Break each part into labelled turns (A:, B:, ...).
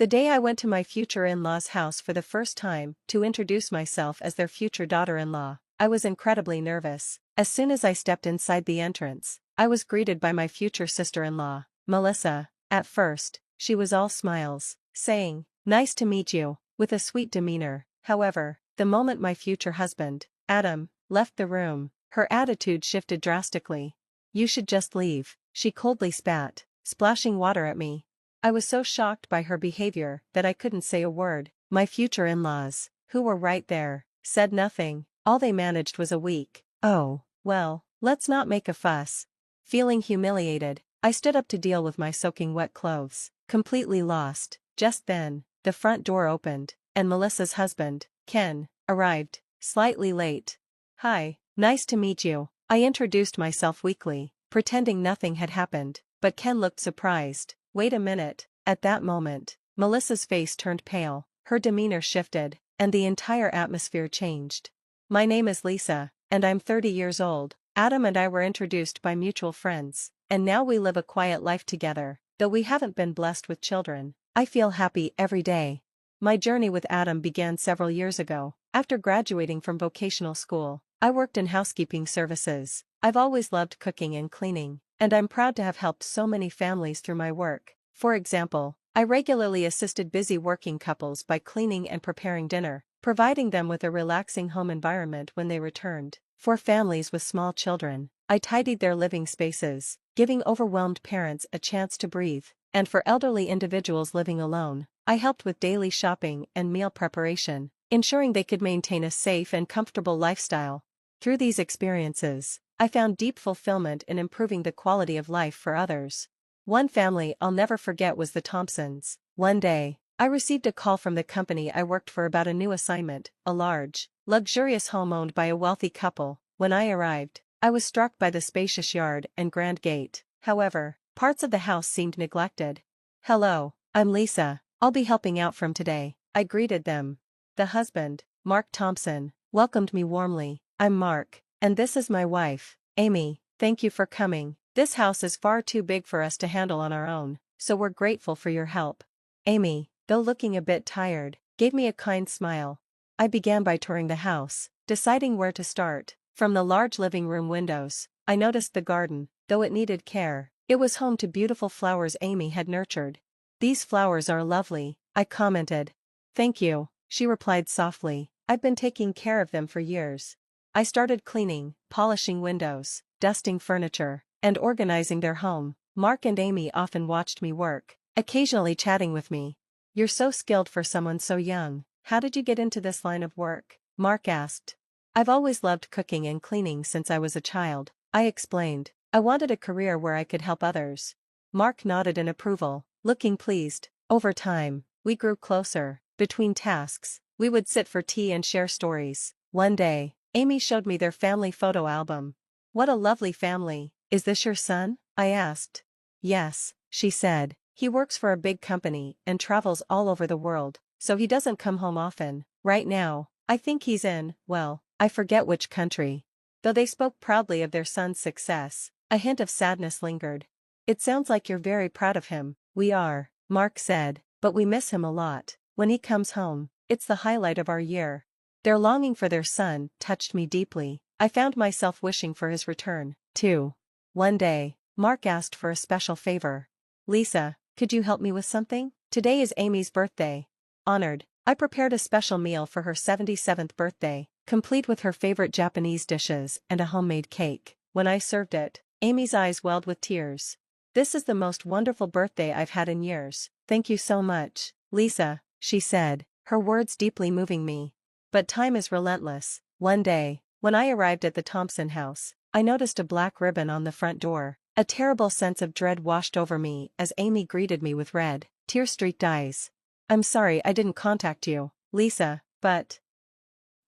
A: The day I went to my future in-laws' house for the first time to introduce myself as their future daughter-in-law, I was incredibly nervous. As soon as I stepped inside the entrance, I was greeted by my future sister-in-law, Melissa. At first, she was all smiles, saying, "Nice to meet you," with a sweet demeanor. However, the moment my future husband, Adam, left the room, her attitude shifted drastically. "You should just leave," she coldly spat, splashing water at me. I was so shocked by her behavior that I couldn't say a word. My future in-laws, who were right there, said nothing. All they managed was a weak, "Oh, well, let's not make a fuss." Feeling humiliated, I stood up to deal with my soaking wet clothes, completely lost. Just then, the front door opened, and Melissa's husband, Ken, arrived, slightly late. "Hi, nice to meet you." I introduced myself weakly, pretending nothing had happened, but Ken looked surprised. "Wait a minute." At that moment, Melissa's face turned pale, her demeanor shifted, and the entire atmosphere changed. "My name is Lisa, and I'm 30 years old. Adam and I were introduced by mutual friends, and now we live a quiet life together. Though we haven't been blessed with children, I feel happy every day." My journey with Adam began several years ago. After graduating from vocational school, I worked in housekeeping services. I've always loved cooking and cleaning, and I'm proud to have helped so many families through my work. For example, I regularly assisted busy working couples by cleaning and preparing dinner, providing them with a relaxing home environment when they returned. For families with small children, I tidied their living spaces, giving overwhelmed parents a chance to breathe. And for elderly individuals living alone, I helped with daily shopping and meal preparation, ensuring they could maintain a safe and comfortable lifestyle. Through these experiences, I found deep fulfillment in improving the quality of life for others. One family I'll never forget was the Thompsons. One day, I received a call from the company I worked for about a new assignment, a large, luxurious home owned by a wealthy couple. When I arrived, I was struck by the spacious yard and grand gate. However, parts of the house seemed neglected. "Hello, I'm Lisa. I'll be helping out from today," I greeted them. The husband, Mark Thompson, welcomed me warmly. "I'm Mark, and this is my wife, Amy. Thank you for coming. This house is far too big for us to handle on our own, so we're grateful for your help." Amy, though looking a bit tired, gave me a kind smile. I began by touring the house, deciding where to start. From the large living room windows, I noticed the garden. Though it needed care, it was home to beautiful flowers Amy had nurtured. "These flowers are lovely," I commented. "Thank you," she replied softly. "I've been taking care of them for years." I started cleaning, polishing windows, dusting furniture, and organizing their home. Mark and Amy often watched me work, occasionally chatting with me. "You're so skilled for someone so young. How did you get into this line of work?" Mark asked. "I've always loved cooking and cleaning since I was a child," I explained. "I wanted a career where I could help others." Mark nodded in approval, looking pleased. Over time, we grew closer. Between tasks, we would sit for tea and share stories. One day, Amy showed me their family photo album. "What a lovely family. Is this your son?" I asked. "Yes," she said. "He works for a big company and travels all over the world, so he doesn't come home often. Right now, I think he's in, well, I forget which country." Though they spoke proudly of their son's success, a hint of sadness lingered. "It sounds like you're very proud of him." "We are," Mark said, "but we miss him a lot. When he comes home, it's the highlight of our year." Their longing for their son touched me deeply. I found myself wishing for his return, too. One day, Mark asked for a special favor. "Lisa, could you help me with something? Today is Amy's birthday." Honored, I prepared a special meal for her 77th birthday, complete with her favorite Japanese dishes and a homemade cake. When I served it, Amy's eyes welled with tears. "This is the most wonderful birthday I've had in years. Thank you so much, Lisa," she said, her words deeply moving me. But time is relentless. One day, when I arrived at the Thompson house, I noticed a black ribbon on the front door. A terrible sense of dread washed over me as Amy greeted me with red, tear-streaked eyes. "I'm sorry I didn't contact you, Lisa, but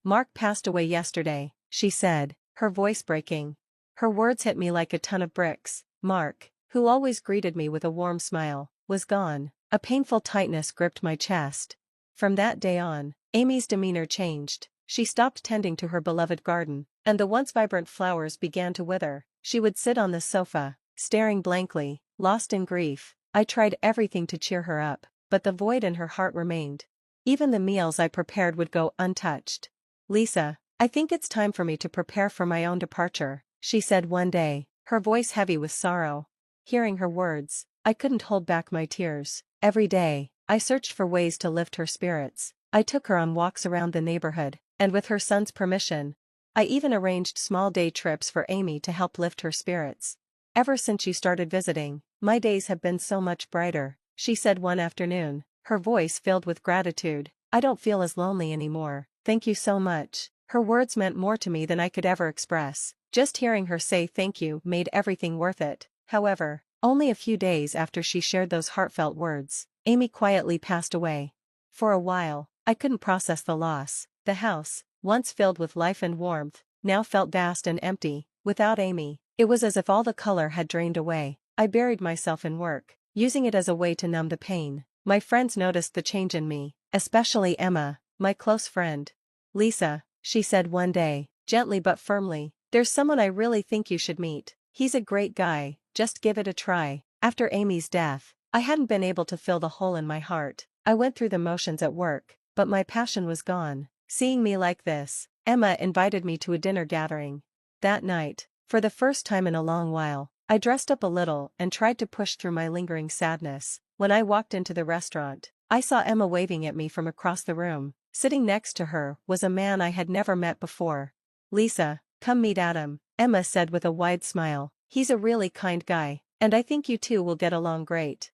A: Mark passed away yesterday," she said, her voice breaking. Her words hit me like a ton of bricks. Mark, who always greeted me with a warm smile, was gone. A painful tightness gripped my chest. From that day on, Amy's demeanor changed. She stopped tending to her beloved garden, and the once vibrant flowers began to wither. She would sit on the sofa, staring blankly, lost in grief. I tried everything to cheer her up, but the void in her heart remained. Even the meals I prepared would go untouched. "Lisa, I think it's time for me to prepare for my own departure," she said one day, her voice heavy with sorrow. Hearing her words, I couldn't hold back my tears. Every day, I searched for ways to lift her spirits. I took her on walks around the neighborhood, and with her son's permission, I even arranged small day trips for Amy to help lift her spirits. "Ever since you started visiting, my days have been so much brighter," she said one afternoon, her voice filled with gratitude. "I don't feel as lonely anymore. Thank you so much." Her words meant more to me than I could ever express. Just hearing her say thank you made everything worth it. However, only a few days after she shared those heartfelt words, Amy quietly passed away. For a while, I couldn't process the loss. The house, once filled with life and warmth, now felt vast and empty. Without Amy, it was as if all the color had drained away. I buried myself in work, using it as a way to numb the pain. My friends noticed the change in me, especially Emma, my close friend. "Lisa," she said one day, gently but firmly, "there's someone I really think you should meet. He's a great guy, just give it a try." After Amy's death, I hadn't been able to fill the hole in my heart. I went through the motions at work, but my passion was gone. Seeing me like this, Emma invited me to a dinner gathering. That night, for the first time in a long while, I dressed up a little and tried to push through my lingering sadness. When I walked into the restaurant, I saw Emma waving at me from across the room. Sitting next to her was a man I had never met before. "Lisa, come meet Adam," Emma said with a wide smile. "He's a really kind guy, and I think you two will get along great."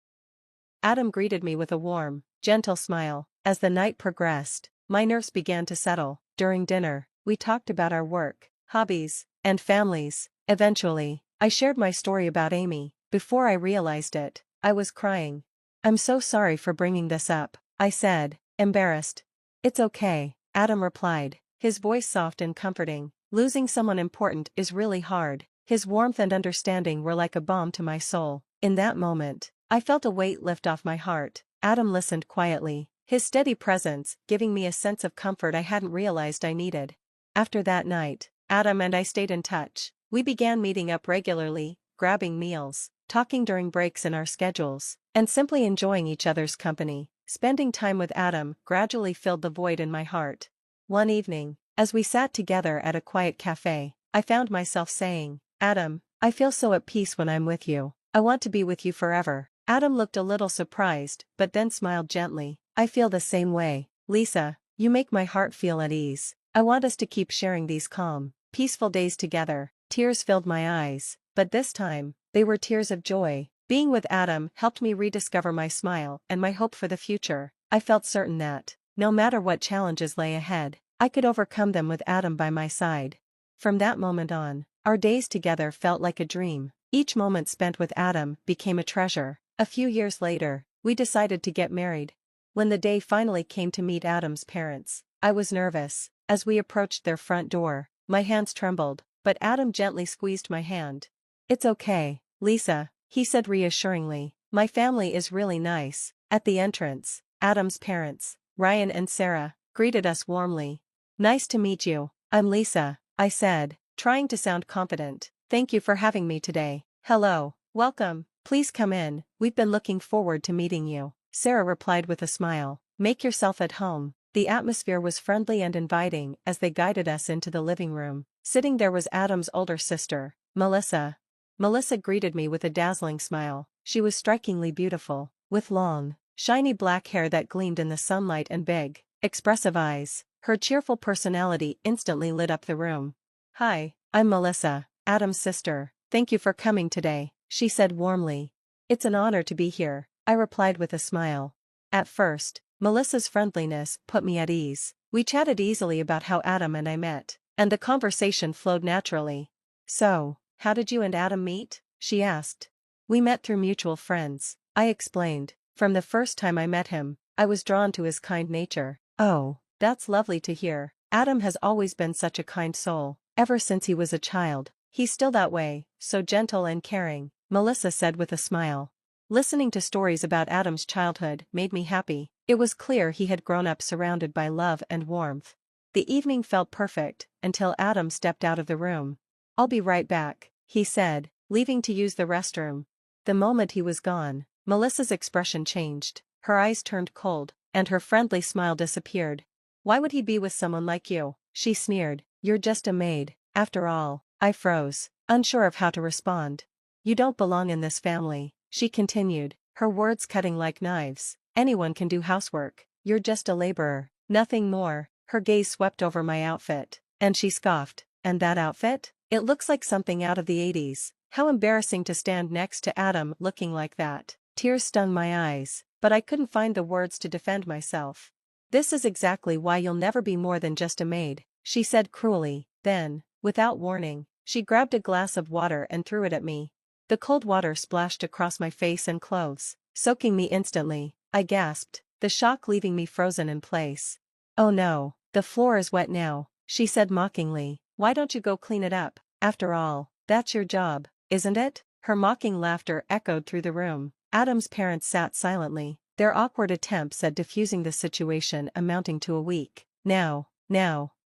A: Adam greeted me with a warm, gentle smile. As the night progressed, my nerves began to settle. During dinner, we talked about our work, hobbies, and families. Eventually, I shared my story about Amy. Before I realized it, I was crying. "I'm so sorry for bringing this up," I said, embarrassed. "It's okay," Adam replied, his voice soft and comforting. "Losing someone important is really hard." His warmth and understanding were like a balm to my soul. In that moment, I felt a weight lift off my heart. Adam listened quietly, his steady presence giving me a sense of comfort I hadn't realized I needed. After that night, Adam and I stayed in touch. We began meeting up regularly, grabbing meals, talking during breaks in our schedules, and simply enjoying each other's company. Spending time with Adam gradually filled the void in my heart. One evening, as we sat together at a quiet cafe, I found myself saying, "Adam, I feel so at peace when I'm with you. I want to be with you forever." Adam looked a little surprised, but then smiled gently. "I feel the same way, Lisa. You make my heart feel at ease. I want us to keep sharing these calm, peaceful days together." Tears filled my eyes, but this time, they were tears of joy. Being with Adam helped me rediscover my smile and my hope for the future. I felt certain that, no matter what challenges lay ahead, I could overcome them with Adam by my side. From that moment on, our days together felt like a dream. Each moment spent with Adam became a treasure. A few years later, we decided to get married. When the day finally came to meet Adam's parents, I was nervous. As we approached their front door, my hands trembled, but Adam gently squeezed my hand. "It's okay, Lisa," he said reassuringly. "My family is really nice." At the entrance, Adam's parents, Ryan and Sarah, greeted us warmly. "Nice to meet you. I'm Lisa," I said, trying to sound confident. "Thank you for having me today." "Hello, welcome. Please come in, we've been looking forward to meeting you," Sarah replied with a smile. "Make yourself at home." The atmosphere was friendly and inviting as they guided us into the living room. Sitting there was Adam's older sister, Melissa. Melissa greeted me with a dazzling smile. She was strikingly beautiful, with long, shiny black hair that gleamed in the sunlight and big, expressive eyes. Her cheerful personality instantly lit up the room. "Hi, I'm Melissa, Adam's sister. Thank you for coming today," she said warmly. "It's an honor to be here," I replied with a smile. At first, Melissa's friendliness put me at ease. We chatted easily about how Adam and I met, and the conversation flowed naturally. "So, how did you and Adam meet?" she asked. "We met through mutual friends," I explained. "From the first time I met him, I was drawn to his kind nature." "Oh, that's lovely to hear. Adam has always been such a kind soul, ever since he was a child. He's still that way, so gentle and caring," Melissa said with a smile. Listening to stories about Adam's childhood made me happy. It was clear he had grown up surrounded by love and warmth. The evening felt perfect, until Adam stepped out of the room. "I'll be right back," he said, leaving to use the restroom. The moment he was gone, Melissa's expression changed. Her eyes turned cold, and her friendly smile disappeared. "Why would he be with someone like you?" she sneered. "You're just a maid, after all." I froze, unsure of how to respond. "You don't belong in this family," she continued, her words cutting like knives. "Anyone can do housework. You're just a laborer, nothing more." Her gaze swept over my outfit, and she scoffed. "And that outfit? It looks like something out of the 80s. How embarrassing to stand next to Adam looking like that." Tears stung my eyes, but I couldn't find the words to defend myself. "This is exactly why you'll never be more than just a maid," she said cruelly. Then, without warning, she grabbed a glass of water and threw it at me. The cold water splashed across my face and clothes, soaking me instantly. I gasped, the shock leaving me frozen in place. "Oh no, the floor is wet now," she said mockingly. "Why don't you go clean it up? After all, that's your job, isn't it?" Her mocking laughter echoed through the room. Adam's parents sat silently, their awkward attempts at diffusing the situation amounting to a week. Now,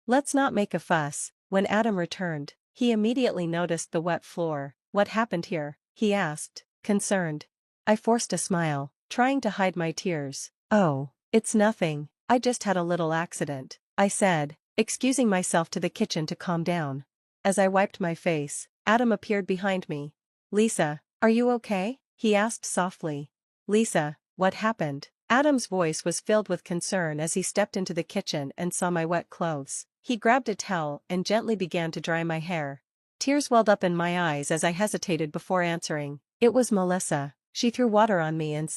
A: let's not make a fuss." When Adam returned, he immediately noticed the wet floor. "What happened here?" he asked, concerned. I forced a smile, trying to hide my tears. "Oh, it's nothing. I just had a little accident," I said, excusing myself to the kitchen to calm down. As I wiped my face, Adam appeared behind me. "Lisa, are you okay?" he asked softly. "Lisa, what happened?" Adam's voice was filled with concern as he stepped into the kitchen and saw my wet clothes. He grabbed a towel and gently began to dry my hair. Tears welled up in my eyes as I hesitated before answering. "It was Melissa. She threw water on me and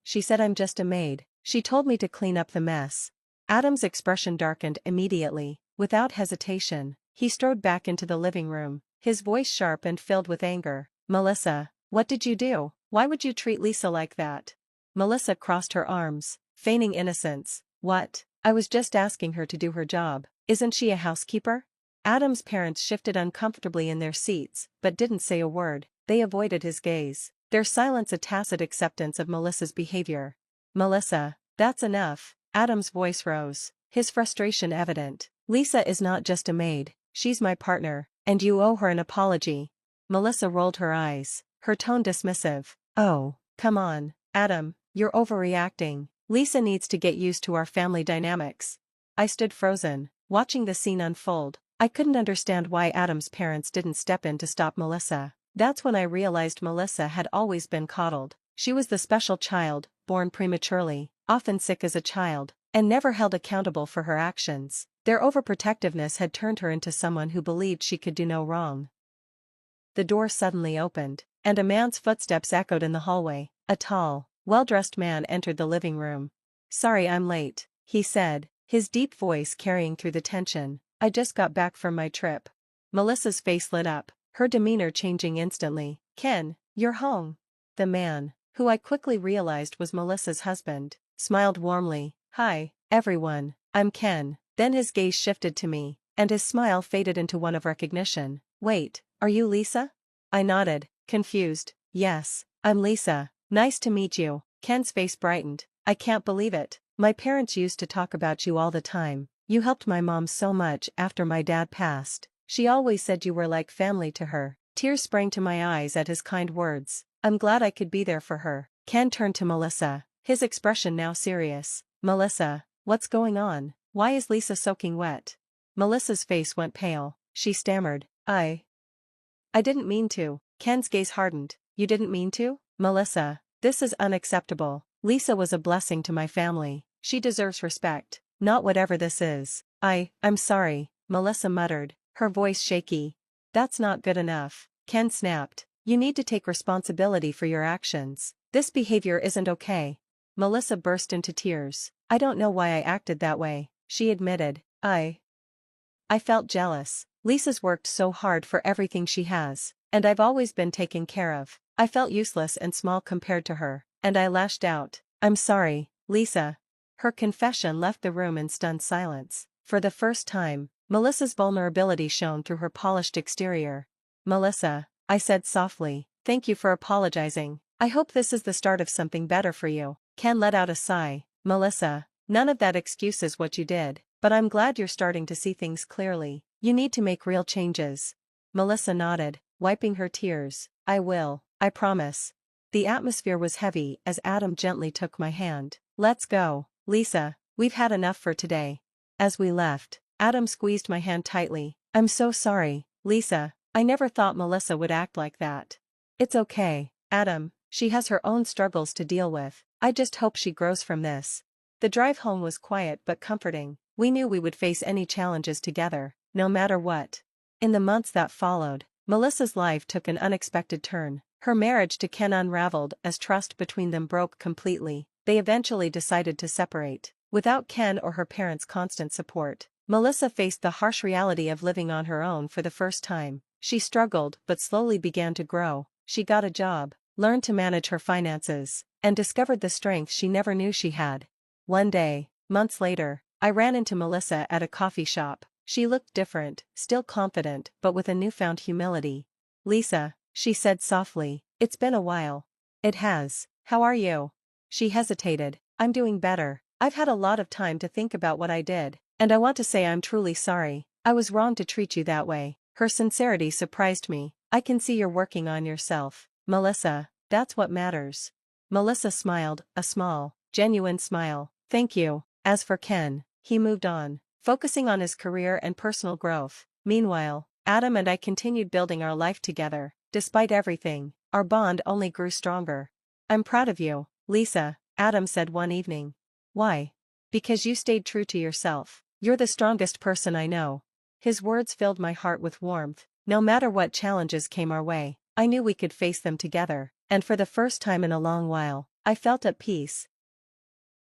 A: she said I'm just a maid. She told me to clean up the mess." Adam's expression darkened immediately. Without hesitation, he strode back into the living room, his voice sharp and filled with anger. "Melissa, what did you do? Why would you treat Lisa like that?" Melissa crossed her arms, feigning innocence. "What? I was just asking her to do her job. Isn't she a housekeeper?" Adam's parents shifted uncomfortably in their seats, but didn't say a word. They avoided his gaze, their silence a tacit acceptance of Melissa's behavior. "Melissa, that's enough." Adam's voice rose, his frustration evident. "Lisa is not just a maid, she's my partner, and you owe her an apology." Melissa rolled her eyes, her tone dismissive. "Oh, come on, Adam, you're overreacting. Lisa needs to get used to our family dynamics." I stood frozen, watching the scene unfold. I couldn't understand why Adam's parents didn't step in to stop Melissa. That's when I realized Melissa had always been coddled. She was the special child, born prematurely, often sick as a child, and never held accountable for her actions. Their overprotectiveness had turned her into someone who believed she could do no wrong. The door suddenly opened, and a man's footsteps echoed in the hallway. A tall, well-dressed man entered the living room. "Sorry I'm late," he said, his deep voice carrying through the tension. "I just got back from my trip." Melissa's face lit up, her demeanor changing instantly. "Ken, you're home." The man, who I quickly realized was Melissa's husband, smiled warmly. "Hi, everyone, I'm Ken." Then his gaze shifted to me, and his smile faded into one of recognition. "Wait, are you Lisa?" I nodded, confused. "Yes, I'm Lisa. Nice to meet you." Ken's face brightened. "I can't believe it. My parents used to talk about you all the time. You helped my mom so much after my dad passed. She always said you were like family to her." Tears sprang to my eyes at his kind words. "I'm glad I could be there for her." Ken turned to Melissa, his expression now serious. "Melissa, what's going on? Why is Lisa soaking wet?" Melissa's face went pale. She stammered, I didn't mean to." Ken's gaze hardened. "You didn't mean to?" "Melissa, this is unacceptable. Lisa was a blessing to my family. She deserves respect, not whatever this is." I'm sorry," Melissa muttered, her voice shaky. "That's not good enough," Ken snapped. "You need to take responsibility for your actions. This behavior isn't okay." Melissa burst into tears. "I don't know why I acted that way," she admitted. I felt jealous. Lisa's worked so hard for everything she has, and I've always been taken care of. I felt useless and small compared to her, and I lashed out. "I'm sorry, Lisa." Her confession left the room in stunned silence. For the first time, Melissa's vulnerability shone through her polished exterior. "Melissa," I said softly, "thank you for apologizing. I hope this is the start of something better for you." Ken let out a sigh. "Melissa, none of that excuses what you did, but I'm glad you're starting to see things clearly. You need to make real changes." Melissa nodded, wiping her tears. "I will, I promise." The atmosphere was heavy as Adam gently took my hand. Let's go, Lisa, we've had enough for today. As we left, Adam squeezed my hand tightly. I'm so sorry, Lisa, I never thought Melissa would act like that. It's okay, Adam, she has her own struggles to deal with. I just hope she grows from this. The drive home was quiet but comforting. We knew we would face any challenges together, no matter what. In the months that followed, Melissa's life took an unexpected turn. Her marriage to Ken unraveled as trust between them broke completely. They eventually decided to separate. Without Ken or her parents' constant support, Melissa faced the harsh reality of living on her own for the first time. She struggled but slowly began to grow. She got a job, learned to manage her finances, and discovered the strength she never knew she had. One day, months later, I ran into Melissa at a coffee shop. She looked different, still confident but with a newfound humility. Lisa, she said softly, it's been a while. It has. How are you? She hesitated. I'm doing better. I've had a lot of time to think about what I did, and I want to say I'm truly sorry. I was wrong to treat you that way. Her sincerity surprised me. I can see you're working on yourself, Melissa, that's what matters. Melissa smiled, a small, genuine smile. Thank you. As for Ken, he moved on, focusing on his career and personal growth. Meanwhile, Adam and I continued building our life together. Despite everything, our bond only grew stronger. I'm proud of you, Lisa, Adam said one evening. Why? Because you stayed true to yourself. You're the strongest person I know. His words filled my heart with warmth. No matter what challenges came our way, I knew we could face them together, and for the first time in a long while, I felt at peace.